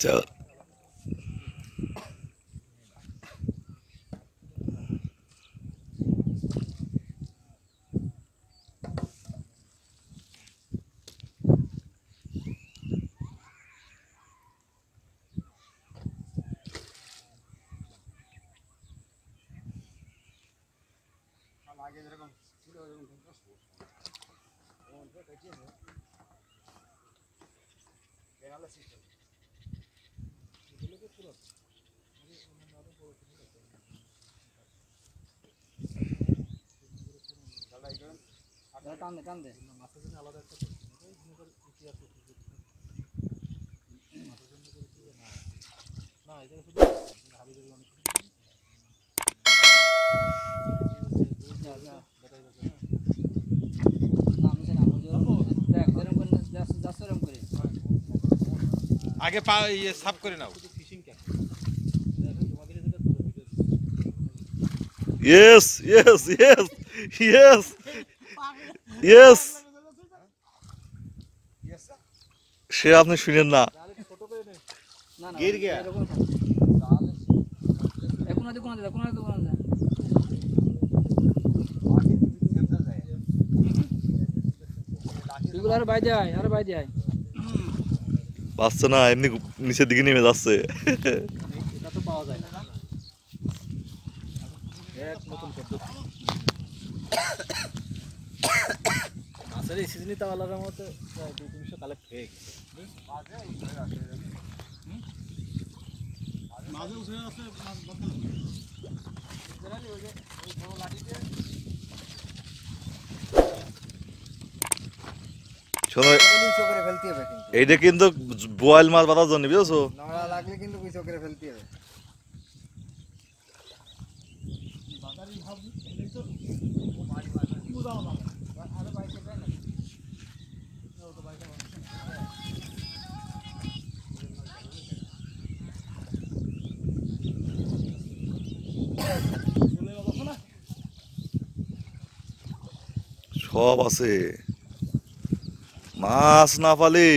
চল আগে যেরকম ছিল ওরকম সিস্টেম টান দে টান দে মাছের জন্য আলাদা একটা ইতিহাস মাছের জন্য না এটা শুধু হাবিজের অনেক আগে পা ইয়ে সাফ করে নাও fishing cap yes yes yes yes yes সে আপনি শুনেন না गिर गया এখন আছে কোন আছে কোন আছে কোন আছে এগুলো আর বাইরে যায় আর বাইরে যায় পাচ্ছে না এমনি নিচের দিকে নেমে যাচ্ছে এটা তো পাওয়া যায় না এক নতুন পদ্ধতি মাছের এই সিজনে তো আলাদা মতো প্রায় 2-300 কালেক্ট হয়ে গেছে মাঝে উঠে আছে মাছ বদল জেনারেলি ওই যে ওই বড় লাঠিতে শোনো নিচে করে ফেলতে হবে কিন্তু এইটা কিন্তু বোয়াল মাছ বাঁধার জন্য বুঝছো নড়া লাগলে কিন্তু নিচে করে ফেলতে হবে বাজারি ভাব এই তো মাছ বাজার বুঝাও না আরে বাইকে দেন না ও তো বাইকে সব আছে মাছ না পালি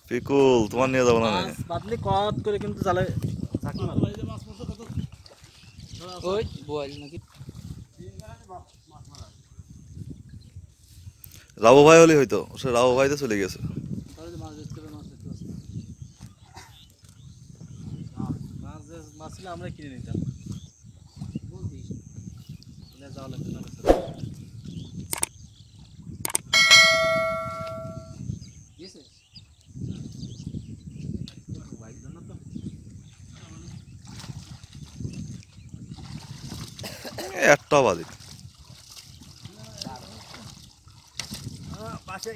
পিকুল তোমার নিয়ে যাবো না মাছ বাদলি কত করে কিন্তু জালে ঝাঁকি মারো মাছ মাছ কত ওই বল নাকি রাবু ভাই হলে হয়তো সে রাবু ভাই তো চলে গেছে তাহলে মাছ দেখতে হবে মাছ দেখতে হবে মাছ মাছ ছিল আমরা কিনে নিতাম বলতিস না যাওয়া লাগতো না গেছে বাইক জানো তো একটা বাদে পাশে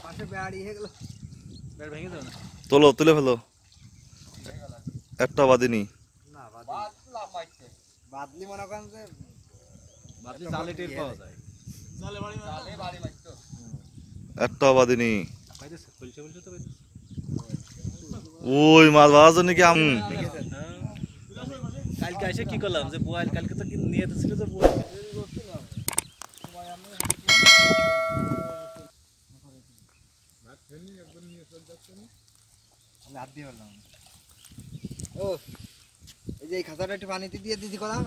পাশে বেড়ি হয়ে গেল বেড় ভেঙে দাও না তোলো তুলে ফেলো একটা বাদিনি না বাদলি মনে করেন যে বাদলি জালে টের পাওয়া যায় জালে বাড়ি মারতো একটা বাদিনি পাইতেছে খুলছে বলছো তো পাইতেছে ওই মাছ বাঁধার জন্য কি কালকে এসে কি করলাম যে বোয়াল কালকে তো নিয়ে ছিল যে বোয়াল ও এই যে এই খাতাটা একটু পানিতে দিয়ে দিদি করলাম